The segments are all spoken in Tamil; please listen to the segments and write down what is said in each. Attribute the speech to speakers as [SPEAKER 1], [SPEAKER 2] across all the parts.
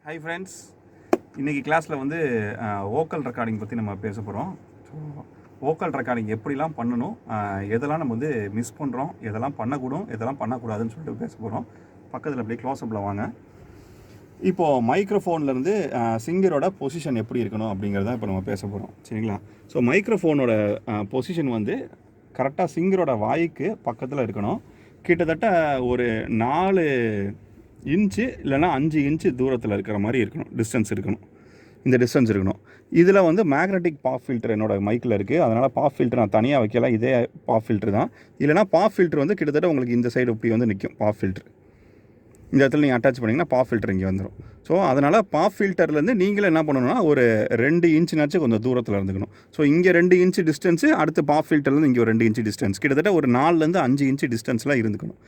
[SPEAKER 1] ஹை ஃப்ரெண்ட்ஸ், இன்றைக்கி கிளாஸில் வந்து வோக்கல் ரெக்கார்டிங் பற்றி நம்ம பேச போகிறோம். ஸோ வோக்கல் ரெக்கார்டிங் எப்படிலாம் பண்ணணும், எதெல்லாம் நம்ம வந்து மிஸ் பண்ணுறோம், எதெல்லாம் பண்ணக்கூடும், எதெல்லாம் பண்ணக்கூடாதுன்னு சொல்லிட்டு பேச போகிறோம். பக்கத்தில் அப்படியே க்ளோஸ்அப்பில் வாங்க. இப்போது மைக்ரோஃபோன்லேருந்து சிங்கரோட பொசிஷன் எப்படி இருக்கணும் அப்படிங்கிறத இப்போ நம்ம பேச போகிறோம். சரிங்களா? ஸோ மைக்ரோஃபோனோட பொசிஷன் வந்து கரெக்டாக சிங்கரோட வாய்க்கு பக்கத்தில் இருக்கணும். கிட்டத்தட்ட ஒரு 4 இன்ச்சு இல்லைனா 5 இன்ச்சு தூரத்தில் இருக்கிற மாதிரி இருக்கணும், டிஸ்டன்ஸ் இருக்கணும். இந்த டிஸ்டன்ஸ் இருக்கணும். இதில் வந்து மேக்னெட்டிக் பாப் ஃபில்டர் என்னோடய மைக்கில் இருக்குது. அதனால் பாப் ஃபில்டர் நான் தனியாக வைக்கல, இதே பாப் ஃபில்டர் தான். இல்லைனா பாப் ஃபில்டர் வந்து கிட்டத்தட்ட உங்களுக்கு இந்த சைடு இப்படி வந்து நிற்கும். பாப் ஃபில்டர் இந்த இடத்துல நீங்கள் அட்டாச் பண்ணிங்கன்னா பாப் ஃபில்டர் இங்கே வந்துடும். ஸோ அதனால் பாப் ஃபில்டர்லேருந்து நீங்களே என்ன பண்ணணும்னா ஒரு 2 இன்ச்சுனாச்சும் கொஞ்சம் தூரத்தில் இருந்துக்கணும். ஸோ இங்கே 2 இன்ச்சு டிஸ்டன்ஸு, அடுத்து பாப் ஃபில்டர்லேருந்து இங்கே ஒரு 2 இன்ச்சு டிஸ்டன்ஸ், கிட்டத்தட்ட ஒரு 4லேருந்து 5 இன்ச்சு டிஸ்டன்ஸில் இருந்துக்கணும்.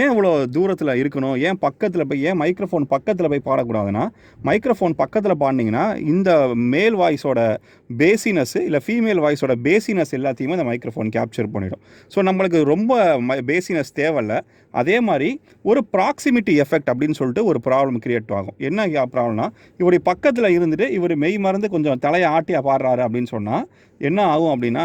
[SPEAKER 1] ஏன் இவ்வளோ தூரத்தில் இருக்கணும், ஏன் பக்கத்தில் போய், ஏன் மைக்ரோஃபோன் பக்கத்தில் போய் பாடக்கூடாதுன்னா, மைக்ரோஃபோன் பக்கத்தில் பாடினீங்கன்னா இந்த மேல் வாய்ஸோட பேசினஸ் இல்லை ஃபீமேல் வாய்ஸோட பேசினஸ் எல்லாத்தையுமே இந்த மைக்ரோஃபோன் கேப்சர் பண்ணிடும். ஸோ நம்மளுக்கு ரொம்ப பேசினஸ் தேவையில்லை. அதே மாதிரி ஒரு ப்ராக்சிமிட்டி எஃபெக்ட் அப்படின்னு சொல்லிட்டு ஒரு ப்ராப்ளம் கிரியேட் ஆகும். என்ன ப்ராப்ளம்னா, இவருடைய பக்கத்தில் இருந்துட்டு இவர் மெய் மறந்து கொஞ்சம் தலையை ஆட்டியாக பாடுறாரு அப்படின்னு சொன்னால் என்ன ஆகும் அப்படின்னா,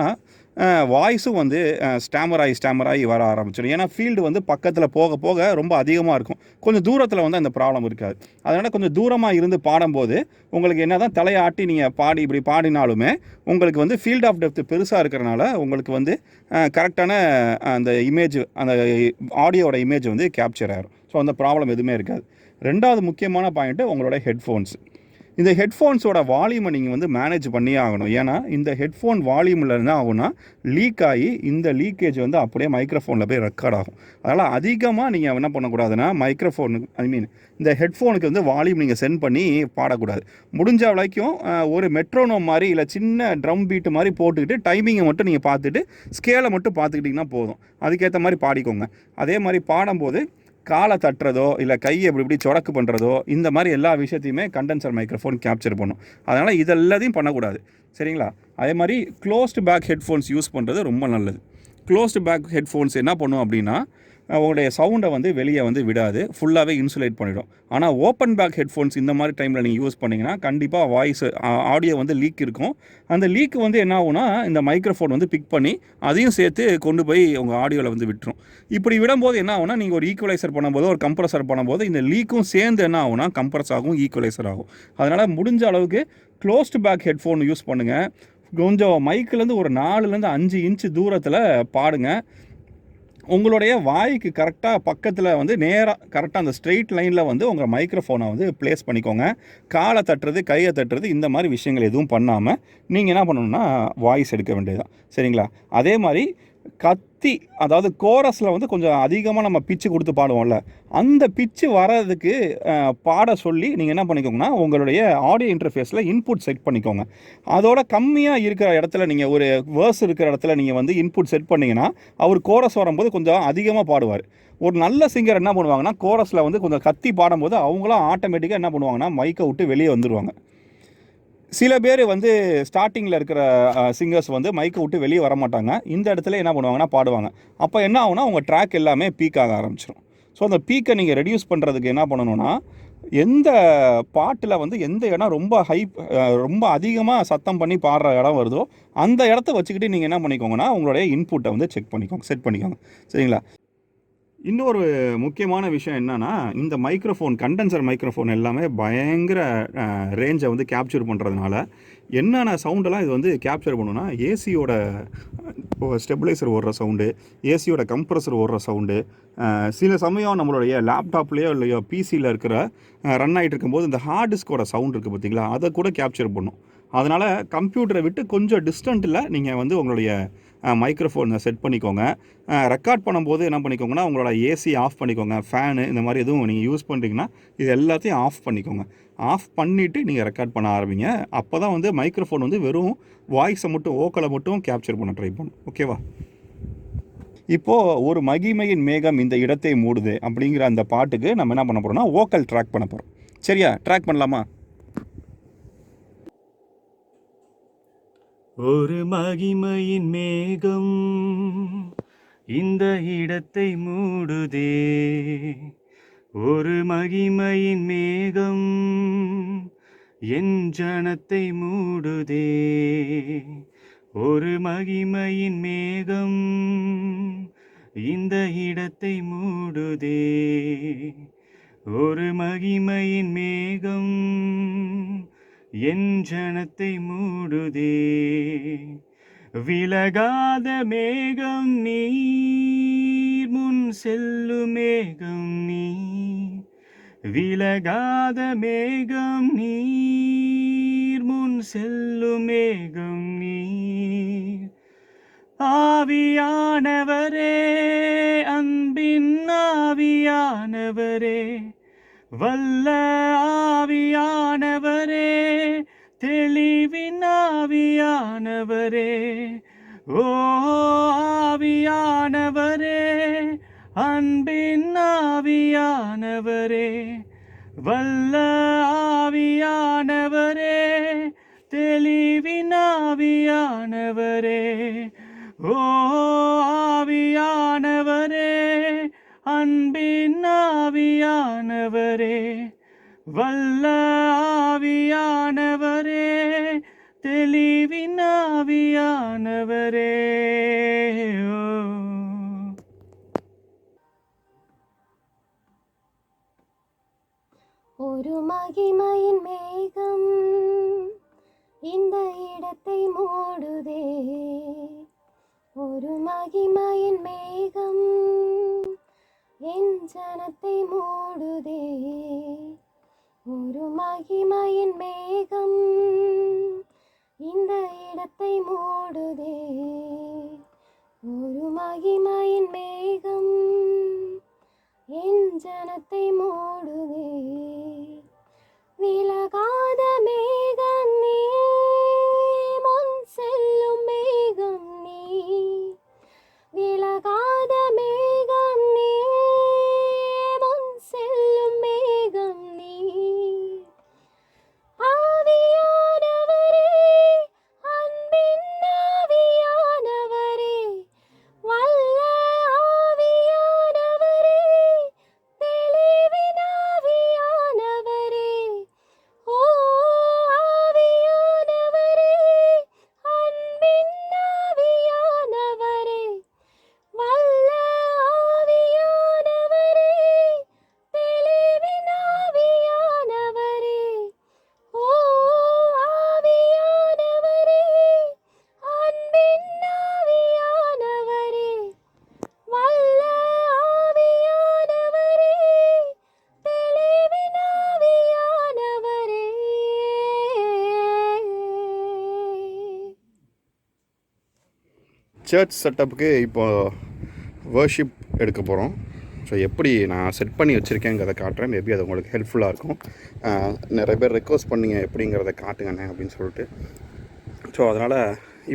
[SPEAKER 1] வாய்ஸும் வந்து ஸ்டாமராகி வர ஆரம்பிச்சிடும். ஏன்னா ஃபீல்டு வந்து பக்கத்தில் போக போக ரொம்ப அதிகமாக இருக்கும். கொஞ்சம் தூரத்தில் வந்து அந்த ப்ராப்ளம் இருக்காது. அதனால் கொஞ்சம் தூரமாக இருந்து பாடும்போது உங்களுக்கு என்ன தான் தலையை ஆட்டி நீங்கள் இப்படி பாடினாலுமே உங்களுக்கு வந்து ஃபீல்ட் ஆஃப் டெப்த் பெருசாக இருக்கிறனால உங்களுக்கு வந்து கரெக்டான அந்த இமேஜ், அந்த ஆடியோட இமேஜ் வந்து கேப்சர் ஆகிடும். ஸோ அந்த ப்ராப்ளம் எதுவுமே இருக்காது. 2வது முக்கியமான பாயிண்ட்டு உங்களோட ஹெட்ஃபோன்ஸ். இந்த ஹெட்ஃபோன்ஸோட வால்யூமை நீங்கள் வந்து மேனேஜ் பண்ணியே ஆகணும். ஏன்னா இந்த ஹெட்ஃபோன் வால்யூமில் என்ன ஆகும்னா லீக் ஆகி இந்த லீக்கேஜ் வந்து அப்படியே மைக்ரோஃபோனில் போய் ரெக்கார்ட் ஆகும். அதனால் அதிகமாக நீங்கள் என்ன பண்ணக்கூடாதுன்னா இந்த ஹெட்ஃபோனுக்கு வந்து வால்யூம் நீங்கள் சென்ட் பண்ணி பாடக்கூடாது. முடிஞ்ச வரைக்கும் ஒரு மெட்ரோனோம் மாதிரி இல்லை சின்ன ட்ரம் பீட்டு மாதிரி போட்டுக்கிட்டு டைமிங்கை மட்டும் நீங்கள் பார்த்துட்டு ஸ்கேலை மட்டும் பார்த்துக்கிட்டிங்கன்னா போதும். அதுக்கேற்ற மாதிரி பாடிக்கோங்க. அதே மாதிரி பாடும்போது காலை தட்டுறதோ இல்லை கையை இப்படி சொடக்கு பண்ணுறதோ இந்த மாதிரி எல்லா விஷயத்தையுமே கண்டென்சர் மைக்ரோஃபோன் கேப்சர் பண்ணும். அதனால் இதெல்லாத்தையும் பண்ணக்கூடாது. சரிங்களா? அதே மாதிரி க்ளோஸ்டு பேக் ஹெட்ஃபோன்ஸ் யூஸ் பண்ணுறது ரொம்ப நல்லது. க்ளோஸ்டு பேக் ஹெட்ஃபோன்ஸ் என்ன பண்ணும் அப்படின்னா உங்களுடைய சவுண்டை வந்து வெளியே வந்து விடாது, ஃபுல்லாகவே இன்சுலேட் பண்ணிடும். ஆனால் ஓப்பன் பேக் ஹெட்ஃபோன்ஸ் இந்த மாதிரி டைமில் நீங்கள் யூஸ் பண்ணிங்கன்னா கண்டிப்பாக வாய்ஸ் ஆடியோ வந்து லீக் இருக்கும். அந்த லீக் வந்து என்ன ஆகும்னா இந்த மைக்ரோஃபோன் வந்து பிக் பண்ணி அதையும் சேர்த்து கொண்டு போய் உங்கள் ஆடியோவில் வந்து விட்டுரும். இப்படி விடும்போது என்ன ஆகும்னா, நீங்கள் ஒரு ஈக்குவலைசர் பண்ணும்போது, ஒரு கம்ப்ரஸர் பண்ணும்போது இந்த லீக்கும் சேர்ந்து என்ன ஆகும்னா கம்ப்ரஸ் ஆகும், ஈக்குவலைசர் ஆகும். அதனால் முடிஞ்ச அளவுக்கு க்ளோஸ்டு பேக் ஹெட்ஃபோன் யூஸ் பண்ணுங்கள். கொஞ்சம் மைக்கிலேருந்து ஒரு 4லேருந்து 5 இன்ச்சு தூரத்தில் பாடுங்க. உங்களுடைய வாய்க்கு கரெக்டாக பக்கத்தில் வந்து நேராக கரெக்டாக அந்த ஸ்ட்ரெயிட் லைனில் வந்து உங்கள் மைக்ரோஃபோனை வந்து ப்ளேஸ் பண்ணிக்கோங்க. காலை தட்டுறது, கையை தட்டுறது இந்த மாதிரி விஷயங்கள் எதுவும் பண்ணாமல் நீங்கள் என்ன பண்ணணும்னா வாய்ஸ் எடுக்க வேண்டியதுதான். சரிங்களா? அதே மாதிரி கத்தி, அதாவது கோரஸில் வந்து கொஞ்சம் அதிகமாக நம்ம பிச்சு கொடுத்து பாடுவோம்ல, அந்த பிச்சு வர்றதுக்கு பாட சொல்லி நீங்கள் என்ன பண்ணிக்கோங்கன்னா உங்களுடைய ஆடியோ இன்டர்ஃபேஸில் இன்புட் செட் பண்ணிக்கோங்க. அதோட கம்மியாக இருக்கிற இடத்துல நீங்கள் ஒரு வேர்ஸ் இருக்கிற இடத்துல நீங்கள் வந்து இன்புட் செட் பண்ணிங்கன்னா அவர் கோரஸ் வரும்போது கொஞ்சம் அதிகமாக பாடுவார். ஒரு நல்ல சிங்கர் என்ன பண்ணுவாங்கன்னா கோரஸில் வந்து கொஞ்சம் கத்தி பாடும்போது அவங்களாம் ஆட்டோமேட்டிக்காக என்ன பண்ணுவாங்கன்னா மைக்கை விட்டு வெளியே வந்துடுவாங்க. சில பேர் வந்து ஸ்டார்டிங்கில் இருக்கிற சிங்கர்ஸ் வந்து மைக்கை விட்டு வெளியே வர மாட்டாங்க. இந்த இடத்துல என்ன பண்ணுவாங்கன்னா பாடுவாங்க. அப்போ என்ன ஆகுனா உங்கள் ட்ராக் எல்லாமே பீக் ஆக ஆரம்பிச்சிடும். ஸோ அந்த பீக்கை நீங்கள் ரெடியூஸ் பண்ணுறதுக்கு என்ன பண்ணணும்னா, எந்த பாட்டில் வந்து எந்த இடம் ரொம்ப அதிகமாக சத்தம் பண்ணி பாடுற இடம் வருதோ அந்த இடத்த வச்சுக்கிட்டு நீங்கள் என்ன பண்ணிக்கோங்கன்னா உங்களுடைய இன்புட்டை வந்து செட் பண்ணிக்கோங்க. சரிங்களா? இன்னொரு முக்கியமான விஷயம் என்னென்னா, இந்த கண்டென்சர் மைக்ரோஃபோன் எல்லாமே பயங்கர ரேஞ்சை வந்து கேப்சர் பண்ணுறதுனால என்னென்ன சவுண்டெல்லாம் இது வந்து கேப்சர் பண்ணுன்னா, ஏசியோட ஸ்டெபிளைசர் ஓடுற சவுண்டு, ஏசியோட கம்ப்ரஸர் ஓடுற சவுண்டு, சில சமயம் நம்மளுடைய லேப்டாப்லேயோ இல்லையோ பிசியில் இருக்கிற ரன் ஆகிட்டு இருக்கும்போது இந்த ஹார்ட் டிஸ்கோட சவுண்ட் இருக்குது பார்த்தீங்களா, அதை கூட கேப்சர் பண்ணும். அதனால் கம்ப்யூட்டரை விட்டு கொஞ்சம் டிஸ்டன்ட்டில் நீங்கள் வந்து உங்களுடைய மைக்ரோஃபோனை செட் பண்ணிக்கோங்க. ரெக்கார்ட் பண்ணும்போது என்ன பண்ணிக்கோங்கன்னா உங்களோட ஏசி ஆஃப் பண்ணிக்கோங்க. ஃபேனு இந்த மாதிரி எதுவும் நீங்கள் யூஸ் பண்ணுறீங்கன்னா இது எல்லாத்தையும் ஆஃப் பண்ணிக்கோங்க. ஆஃப் பண்ணிவிட்டு நீங்கள் ரெக்கார்ட் பண்ண ஆரம்பிங்க. அப்போ தான் வந்து மைக்ரோஃபோன் வந்து வெறும் வாய்ஸை மட்டும், வோக்கலை மட்டும் கேப்சர் பண்ண ட்ரை பண்ணும். ஓகேவா? இப்போது ஒரு மகிமையின் மேகம் இந்த இடத்தை மூடுது அப்படிங்கிற அந்த பாட்டுக்கு நம்ம என்ன பண்ண போகிறோம்னா வோக்கல் ட்ராக் பண்ண போகிறோம். சரியா? ட்ராக் பண்ணலாமா?
[SPEAKER 2] ஒரு மகிமையின் மேகம் இந்த இடத்தை மூடுதே, ஒரு மகிமையின் மேகம் என் ஜனத்தை மூடுதே. ஒரு மகிமையின் மேகம் இந்த இடத்தை மூடுதே. ஒரு மகிமையின் மேகம் என் ஜனத்தை மூடுதே. விலகாத மேகம் நீர், முன் செல்லும் மேகம் நீர். விலகாத மேகம் நீர், முன் செல்லும் மேகம் நீர். ஆவியானவரே, அன்பின் ஆவியானவரே, வல்ல ஆவியானவரே, தெளிவின் ஆவியானவரே. ஓ ஆவியானவரே, அன்பின் ஆவியானவரே, வல்ல ஆவியானவரே, தெளிவின் ஆவியானவரே. ஓ ஆவியானவரே, அன்பின் ஆவியானவரே, வல்ல ஆவியானவரே, தெளிவின் ஆவியானவரே.
[SPEAKER 3] ஒரு மகிமையின் மேகம் இந்த இடத்தை மூடுதே. ஒரு மகிமையின் மேகம் என் ஜனத்தை மூடுதே. ஒரு மகிமையின் மேகம் இந்த இடத்தை மூடுதே. ஒரு மகிமையின் மேகம் என் ஜனத்தை மூடுதே. விலகாத மேகம் நீ, முன் செல்லும் மேகம் நீ. விலகாத மேகம் நீ, முன் செல்லும் மேகம் நீ. ஆவியானவரே, அன்பின் ஆவியானவரே, வல்ல ஆவியானவரே, தெளிவின் ஆவியானவரே. ஓ ஆவியானவரே, அன்பின் ஆவியானவரே, வல்ல ஆவியானவரே, தெளிவின் ஆவியானவரே. ஓ ஆவியானவரே, அன்பின் ஆவியானவரே, வல்ல ஆவியானவரே, தெளிவின் ஆவியானவரே.
[SPEAKER 1] சர்ச் செட்டப்புக்கு இப்போ வர்ஷிப் எடுக்க போகிறோம். ஸோ எப்படி நான் செட் பண்ணி வச்சுருக்கேங்கிறத காட்டுறேன். மேபி அது உங்களுக்கு ஹெல்ப்ஃபுல்லாக இருக்கும். நிறைய பேர் ரெக்வஸ்ட் பண்ணிங்க எப்படிங்கிறத காட்டுங்கண்ணே அப்படின்னு சொல்லிட்டு. ஸோ அதனால்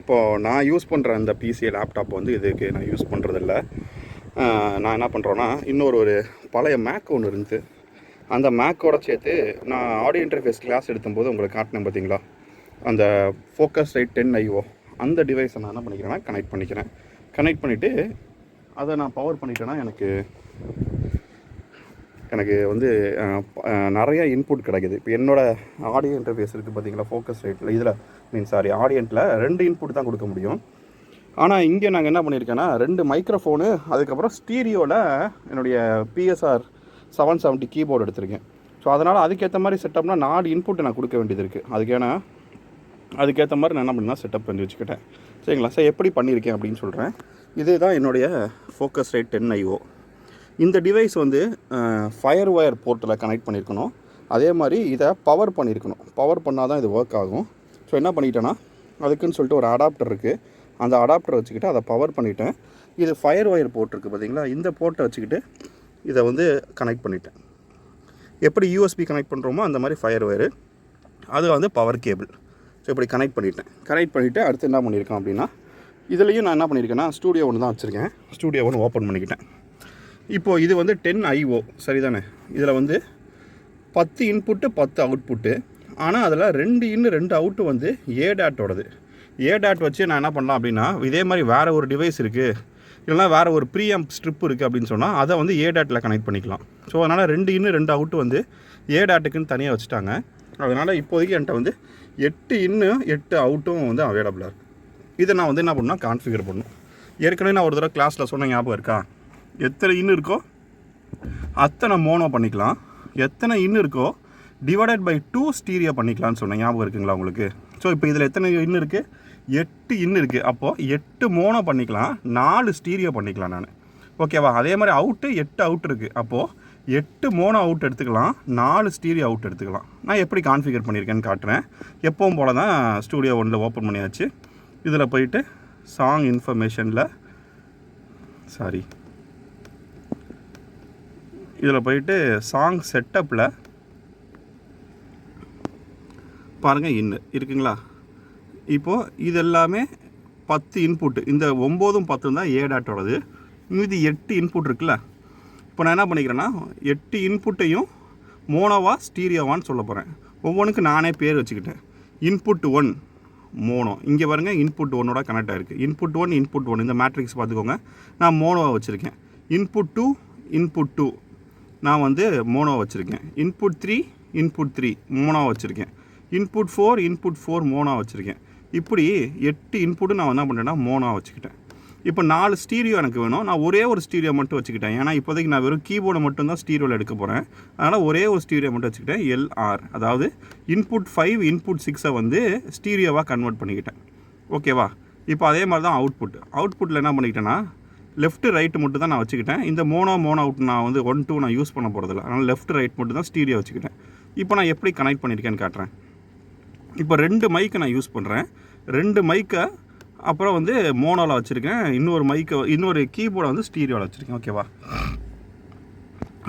[SPEAKER 1] இப்போது நான் யூஸ் பண்ணுற அந்த பிசி லேப்டாப் வந்து இதுக்கு நான் யூஸ் பண்ணுறதில்ல. நான் என்ன பண்ணுறேன்னா, ஒரு பழைய மேக் ஒன்று இருந்துச்சு. அந்த மேக்கோட சேர்த்து நான் ஆடியோ இன்டர்ஃபேஸ் கிளாஸ் எடுக்கும்போது உங்களுக்கு காட்டினேன் பார்த்தீங்களா, அந்த Focusrite 10IO அந்த டிவைஸை நான் என்ன பண்ணிக்கிறேன்னா கனெக்ட் பண்ணிவிட்டு அதை நான் பவர் பண்ணிட்டேன்னா எனக்கு வந்து நிறைய இன்புட் கிடைக்குது. இப்போ என்னோடய ஆடியோ இன்டர்ஃபேஸ் இருக்குது பார்த்தீங்களா, Focusriteல இதில் ஆடியன்ட்டில் 2 இன்புட் தான் கொடுக்க முடியும். ஆனால் இங்கே நாங்கள் என்ன பண்ணியிருக்கேன்னா 2 மைக்ரோஃபோனு, அதுக்கப்புறம் ஸ்டீரியோவில் என்னுடைய PSR 770 கீபோர்டு எடுத்திருக்கேன். ஸோ அதனால் அதுக்கேற்ற மாதிரி செட்டப்னால் 4 இன்புட்டு நான் கொடுக்க வேண்டியது இருக்குது. அதுக்கேற்ற மாதிரி நான் என்ன பண்ணால் செட்டப் பண்ணி வச்சுக்கிட்டேன். சரிங்களா? சார் எப்படி பண்ணியிருக்கேன் அப்படின்னு சொல்கிறேன். இதுதான் என்னுடைய Focusrite 10IO. இந்த டிவைஸ் வந்து ஃபயர் ஒயர் போர்ட்டில் கனெக்ட் பண்ணியிருக்கணும். அதே மாதிரி இதை பவர் பண்ணியிருக்கணும். பவர் பண்ணால் தான் இது ஒர்க் ஆகும். ஸோ என்ன பண்ணிட்டேன்னா, அதுக்குன்னு சொல்லிட்டு ஒரு அடாப்டர் இருக்குது. அந்த அடாப்டரை வச்சுக்கிட்டு அதை பவர் பண்ணிட்டேன். இது ஃபயர் ஒயர் போர்ட் இருக்குது பார்த்தீங்களா, இந்த போர்ட்டை வச்சுக்கிட்டு இதை வந்து கனெக்ட் பண்ணிட்டேன். எப்படி USB கனெக்ட் பண்ணுறோமோ அந்த மாதிரி ஃபயர் ஒயரு, அது வந்து பவர் கேபிள். ஸோ இப்படி கனெக்ட் பண்ணிவிட்டு அடுத்து என்ன பண்ணியிருக்கேன் அப்படின்னா, இதுலேயும் நான் என்ன பண்ணியிருக்கேன்னா ஸ்டூடியோ ஒன்று தான் வச்சுருக்கேன். ஸ்டூடியோ ஒன்று ஓப்பன் பண்ணிக்கிட்டேன். இப்போது இது வந்து 10IO சரிதானே. இதில் வந்து 10 இன்புட்டு 10 அவுட்புட்டு. ஆனால் அதில் 2 இன் 2 அவுட்டு வந்து ADATோடது. ADAT வச்சு நான் என்ன பண்ணலாம் அப்படின்னா, இதே மாதிரி வேறு ஒரு டிவைஸ் இருக்குது, இல்லைனா வேறு ஒரு ப்ரீஆம்ப் ஸ்ட்ரிப் இருக்குது அப்படின்னு சொன்னால் அதை வந்து ADATல கனெக்ட் பண்ணிக்கலாம். ஸோ அதனால் 2 இன் 2 அவுட்டு வந்து ADATக்குன்னு தனியாக வச்சுட்டாங்க. அதனால் இப்போதைக்கு என்கிட்ட வந்து 8 இன்னு 8 அவுட்டும் வந்து அவைலபிளாக இருக்குது. இதை நான் வந்து என்ன பண்ணால் கான்ஃபிகர் பண்ணணும். ஏற்கனவே நான் ஒரு தடவை கிளாஸில் சொன்ன ஞாபகம் இருக்கா, எத்தனை இன்னு இருக்கோ அத்தனை மோனோ பண்ணிக்கலாம், எத்தனை இன்னு இருக்கோ டிவைடட் பை 2 ஸ்டீரியோ பண்ணிக்கலாம்னு சொன்னேன். ஞாபகம் இருக்குங்களா உங்களுக்கு? ஸோ இப்போ இதில் எத்தனை இன்னு இருக்குது? 8 இன்னு இருக்குது. அப்போது 8 மோனோ பண்ணிக்கலாம், 4 ஸ்டீரியோ பண்ணிக்கலாம் நான். ஓகேவா? அதே மாதிரி அவுட்டு 8 அவுட் இருக்குது. அப்போது 8 மோனோ அவுட் எடுத்துக்கலாம், 4 ஸ்டீரியோ அவுட் எடுத்துக்கலாம். நான் எப்படி கான்ஃபிகர் பண்ணியிருக்கேன்னு காட்டுறேன். எப்பவும் போல் தான் ஸ்டூடியோ 1 ஓப்பன் பண்ணியாச்சு. இதில் போயிட்டு சாங் இன்ஃபர்மேஷனில் இதில் போயிட்டு சாங் செட்டப்பில் பாருங்கள் இன்னு இருக்குங்களா? இப்போது இது எல்லாமே 10 இன்புட்டு. இந்த 9ம் 10ம் தான் ஏடாட்டோடது. மீதி 8 இன்புட் இருக்குல்ல. இப்போ நான் என்ன பண்ணிக்கிறேன்னா 8 இன்புட்டையும் மோனோவா ஸ்டீரியோவான்னு சொல்ல போகிறேன். ஒவ்வொன்றுக்கு நானே பேர் வச்சுக்கிட்டேன். இன்புட் 1 மோனோ, இங்கே பாருங்கள் இன்புட் 1ஓட கனெக்ட் ஆகிருக்கு. இன்புட் 1 இந்த மேட்ரிக்ஸ் பார்த்துக்கோங்க, நான் மோனோவை வச்சுருக்கேன். இன்புட் 2 நான் வந்து மோனோ வச்சுருக்கேன். இன்புட் 3 மோனோ வச்சுருக்கேன். இன்புட் 4 மோனோ வச்சுருக்கேன். இப்படி 8 இன்புட்டு நான் என்ன பண்ணுறேன்னா மோனோ வச்சுக்கிட்டேன். இப்போ 4 ஸ்டீரியோ எனக்கு வேணும். நான் ஒரே ஒரு ஸ்டீரியோ மட்டும் வச்சுக்கிட்டேன். ஏன்னா இப்போதைக்கு நான் வெறும் கீபோர்டை மட்டும்தான் ஸ்டீரியோவில் எடுக்க போகிறேன். அதனால் ஒரே ஒரு ஸ்டீரியோ மட்டும் வச்சுக்கிட்டேன். LR, அதாவது இன்புட் 5 இன்புட் 6 வந்து ஸ்டீரியோவாக கன்வெர்ட் பண்ணிக்கிட்டேன். ஓகேவா? இப்போ அதே மாதிரி தான் அவுட்புட்டில் என்ன பண்ணிக்கிட்டேன்னா லெஃப்ட் ரைட்டு மட்டும் தான் நான் வச்சுக்கிட்டேன். இந்த மோனோ அவுட் நான் வந்து 1 2 நான் யூஸ் பண்ண போகிறதில்ல. அதனால் லெஃப்ட் ரைட் மட்டும் தான் ஸ்டீரியோ வச்சுக்கிட்டேன். இப்போ நான் எப்படி கனெக்ட் பண்ணியிருக்கேன்னு காட்டுறேன். இப்போ 2 மைக்கை நான் யூஸ் பண்ணுறேன். 2 மைக்கை அப்புறம் வந்து மோனோவில் வச்சுருக்கேன். இன்னொரு கீபோர்டை வந்து ஸ்டீரியோவில் வச்சுருக்கேன். ஓகேவா?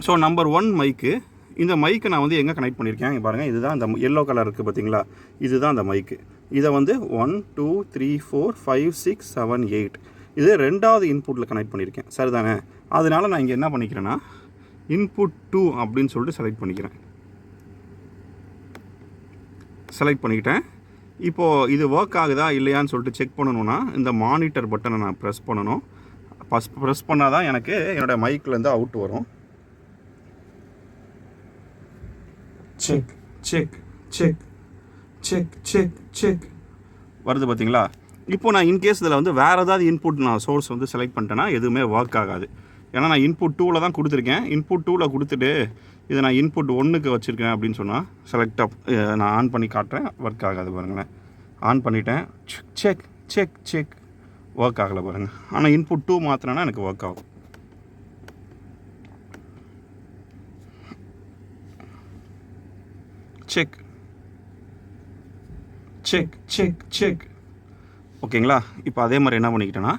[SPEAKER 1] ஸோ நம்பர் 1 மைக்கு. இந்த மைக்கை நான் வந்து எங்கே கனெக்ட் பண்ணியிருக்கேன் இங்கே பாருங்கள். இதுதான் அந்த எல்லோ கலர் இருக்குது பார்த்தீங்களா? இதுதான் அந்த மைக்கு. இதை வந்து 1 2 3 4 5 6 7 8 இது 2வது இன்புட்டில் கனெக்ட் பண்ணியிருக்கேன். சரிதானே? அதனால் நான் இங்கே என்ன பண்ணிக்கிறேன்னா இன்புட் 2 அப்படின்னு சொல்லிட்டு செலக்ட் பண்ணிக்கிட்டேன். இப்போது இது ஒர்க் ஆகுதா இல்லையான்னு சொல்லிட்டு செக் பண்ணணுன்னா இந்த மானிட்டர் பட்டனை நான் ப்ரெஸ் பண்ணணும். ப்ரெஸ் பண்ணால் தான் எனக்கு என்னோடய மைக்கிலேருந்து அவுட் வரும். Check check check check check check வருது பார்த்தீங்களா? இப்போ நான் இன்கேஸ் இதில் வந்து வேறு ஏதாவது இன்புட் நான் சோர்ஸ் வந்து செலக்ட் பண்ணிட்டேன்னா எதுவுமே ஒர்க் ஆகாது. ஏன்னா நான் இன்புட் 2ல் தான் கொடுத்துருக்கேன். இன்புட் 2ல் கொடுத்துட்டு இதை நான் இன்புட் 1க்கு வச்சுருக்கேன் அப்படின்னு சொன்னால் செலக்ட் நான் ஆன் பண்ணி காட்டுறேன். ஒர்க் ஆகாது பாருங்களேன். ஆன் பண்ணிட்டேன். செக் செக் செக் ஒர்க் ஆகலை பாருங்கள். ஆனால் இன்புட் 2 மாத்திரனா எனக்கு ஒர்க் ஆகும். செக் செக் செக் செக் ஓகேங்களா? இப்போ அதே மாதிரி என்ன பண்ணிக்கிட்டேன்னா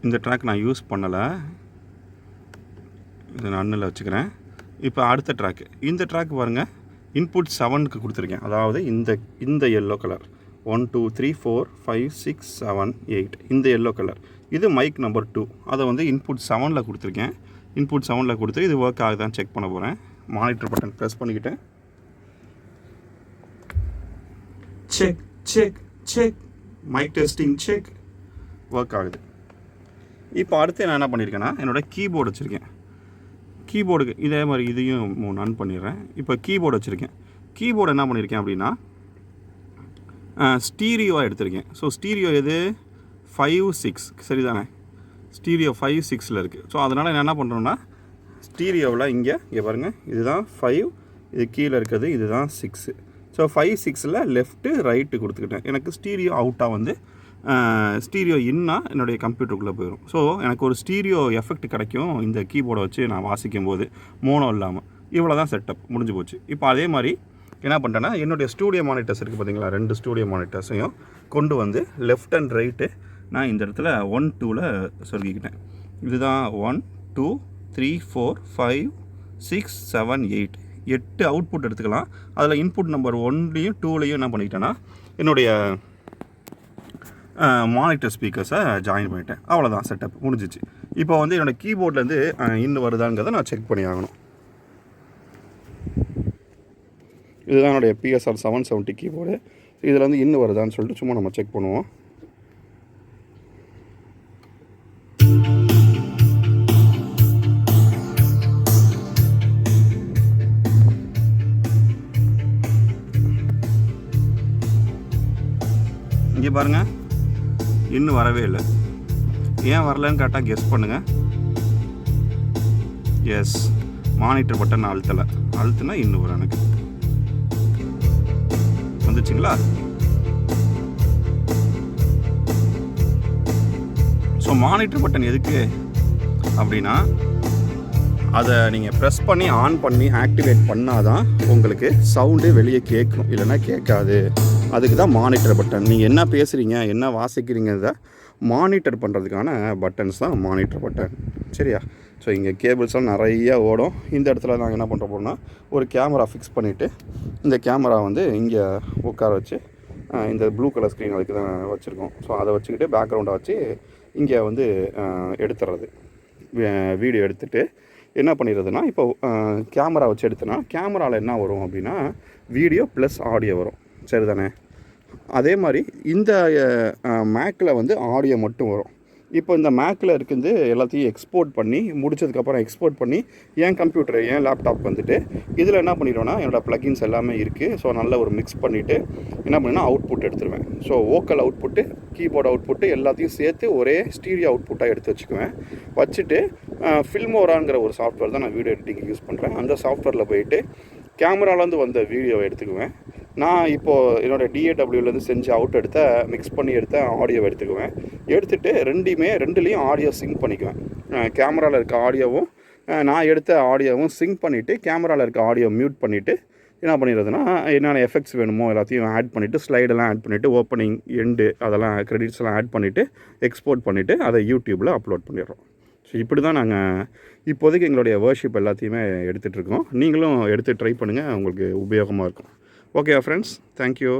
[SPEAKER 1] இந்த ட்ராக் நான் யூஸ் பண்ணலை, இதை நான் அண்ணில் வச்சுக்கிறேன். இப்போ அடுத்த ட்ராக்கு, இந்த ட்ராக் பாருங்கள் இன்புட் 7க்கு கொடுத்துருக்கேன். அதாவது இந்த எல்லோ கலர் 1 2 3 4 5 6 7 8 இந்த எல்லோ கலர் இது மைக் நம்பர் 2. அதை வந்து இன்புட் 7ல் கொடுத்துருக்கேன். இன்புட் 7ல் கொடுத்து இது ஒர்க் ஆகுதான்னு செக் பண்ண போகிறேன். மானிட்டர் பட்டன் ப்ரெஸ் பண்ணிக்கிட்டேன். Check check check mic testing check work ஆகுது. இப்போ அடுத்து நான் என்ன பண்ணியிருக்கேன்னா என்னோடய கீபோர்டு வச்சுருக்கேன். கீபோர்டுக்கு இதே மாதிரி இதையும் ஆன் பண்ணிடுறேன். இப்போ கீபோர்டு வச்சுருக்கேன். கீபோர்டு என்ன பண்ணியிருக்கேன் அப்படின்னா ஸ்டீரியோவாக எடுத்திருக்கேன். ஸோ ஸ்டீரியோ எது 5 6 சரிதானே? ஸ்டீரியோ 5 6ல் இருக்குது. ஸோ அதனால் நான் என்ன பண்ணுறேன்னா ஸ்டீரியோவில் இங்கே பாருங்கள், இதுதான் 5, இது கீழே இருக்கிறது இதுதான் 6. ஸோ 5 6ல் லெஃப்ட்டு ரைட்டு கொடுத்துக்கிட்டேன். எனக்கு ஸ்டீரியோ அவுட்டாக வந்து ஸ்டீரியோ இன்னா என்னுடைய கம்ப்யூட்டருக்குள்ளே போயிடும். ஸோ எனக்கு ஒரு ஸ்டீரியோ எஃபெக்ட் கிடைக்கும் இந்த கீபோர்டை வச்சு நான் வாசிக்கும் போது மோனோ இல்லாமல். இவ்வளோ தான் செட்டப் முடிஞ்சு போச்சு. இப்போ அதே மாதிரி என்ன பண்ணிட்டேன்னா என்னுடைய ஸ்டூடியோ மானிட்டர்ஸ் இருக்குது பார்த்தீங்களா? 2 ஸ்டூடியோ மானிட்டர்ஸையும் கொண்டு வந்து லெஃப்ட் அண்ட் ரைட்டு நான் இந்த இடத்துல 1 2ல் சொருகிக்கிட்டேன். இதுதான் 1 2 3 4 5 6 7 8 அவுட்புட் எடுத்துக்கலாம். அதில் இன்புட் நம்பர் 1லையும் 2லையும் என்ன பண்ணிக்கிட்டேன்னா என்னுடைய மானிட்டர் ஸ்பீக்கர்ஸை ஜாயின் பண்ணிட்டேன். அவ்வளோதான், செட்டப் முடிஞ்சிச்சு. இப்போ வந்து என்னோடய கீபோர்ட்லேருந்து இன்னும் வருதாங்கிறத நான் செக் பண்ணி ஆகணும். இதுதான் என்னுடைய PSR 770 கீபோர்டு. இதில் வந்து இன்னும் வருதான்னு சொல்லிட்டு சும்மா நம்ம செக் பண்ணுவோம். இங்கே பாருங்கள், இன்னும் வரவே இல்லை. ஏன் வரலன்னு கரெக்டாக கெஸ் பண்ணுங்கள். எஸ், மானிட்டர் பட்டன் அழுத்துனா இன்னும் வரும். எனக்கு வந்துச்சுங்களா? ஸோ மானிட்டர் பட்டன் எதுக்கு அப்படின்னா, அதை நீங்கள் ப்ரெஸ் பண்ணி ஆன் பண்ணி ஆக்டிவேட் பண்ணால் தான் உங்களுக்கு சவுண்டு வெளியே கேட்கும், இல்லைன்னா கேட்காது. அதுக்கு தான் மானிட்டர் பட்டன். நீங்கள் என்ன பேசுகிறீங்க, என்ன வாசிக்கிறீங்கிறத மானிட்டர் பண்ணுறதுக்கான பட்டன்ஸ் தான் மானிட்டர் பட்டன். சரியா? ஸோ இங்கே கேபிள்ஸ்லாம் நிறைய ஓடும். இந்த இடத்துல நாங்கள் என்ன பண்ணுற போகிறோம்னா, ஒரு கேமரா ஃபிக்ஸ் பண்ணிவிட்டு இந்த கேமரா வந்து இங்கே உட்கார வச்சு, இந்த ப்ளூ கலர் ஸ்க்ரீன் அதுக்கு தான் வச்சுருக்கோம். ஸோ அதை வச்சுக்கிட்டு பேக்ரவுண்டை வச்சு இங்கே வந்து எடுத்துடுறது. வீடியோ எடுத்துகிட்டு என்ன பண்ணிடுறதுன்னா, இப்போ கேமரா வச்சு எடுத்தோன்னா கேமராவில் என்ன வரும் அப்படின்னா, வீடியோ ப்ளஸ் ஆடியோ வரும். சரி தானே? அதே மாதிரி இந்த மேக்கில் வந்து ஆடியோ மட்டும் வரும். இப்போ இந்த மேக்கில் இருக்குது எல்லாத்தையும் எக்ஸ்போர்ட் பண்ணி முடிச்சதுக்கப்புறம் எக்ஸ்போர்ட் பண்ணி என் கம்ப்யூட்டர், என் லேப்டாப் வந்துட்டு இதில் என்ன பண்ணிடுவேன்னா, என்னோடய ப்ளகின்ஸ் எல்லாமே இருக்குது. ஸோ நல்ல ஒரு மிக்ஸ் பண்ணிவிட்டு என்ன பண்ணுன்னா, அவுட்புட் எடுத்துருவேன். So vocal output, keyboard output எல்லாத்தையும் சேர்த்து ஒரே ஸ்டீரியோ அவுட்புட்டாக எடுத்து வச்சுக்குவேன். வச்சுட்டு ஃபில்மோராங்கிற ஒரு சாஃப்ட்வேர் தான் நான் வீடியோ எடிட்டிங் யூஸ் பண்ணுறேன். அந்த சாஃப்ட்வேரில் போயிட்டு கேமராலேருந்து வந்த வீடியோவை எடுத்துக்குவேன். நான் இப்போது என்னோடய DAWலேருந்து செஞ்சு அவுட் எடுத்த மிக்ஸ் பண்ணி எடுத்த ஆடியோவை எடுத்துக்குவேன். எடுத்துகிட்டு ரெண்டுலேயும் ஆடியோ சிங்க் பண்ணிக்குவேன். கேமராவில் இருக்க ஆடியோவும் நான் எடுத்த ஆடியோவும் சிங்க் பண்ணிவிட்டு கேமராவில் இருக்க ஆடியோ மியூட் பண்ணிவிட்டு என்ன பண்ணிடுறதுன்னா, என்னென்ன எஃபெக்ட்ஸ் வேணுமோ எல்லாத்தையும் ஆட் பண்ணிவிட்டு, ஸ்லைடெல்லாம் ஆட் பண்ணிவிட்டு, ஓப்பனிங் எண்டு அதெல்லாம் கிரெடிட்ஸ்லாம் ஆட் பண்ணிவிட்டு எக்ஸ்போர்ட் பண்ணிவிட்டு அதை யூடியூப்பில் அப்லோட் பண்ணிடுறோம். ஸோ இப்படி தான் நாங்கள் இப்போதைக்கு எங்களுடைய வர்ஷிப் எல்லாத்தையுமே எடுத்துகிட்ருக்கோம். நீங்களும் எடுத்து ட்ரை பண்ணுங்கள், உங்களுக்கு உபயோகமாக இருக்கும். Okay friends, thank you.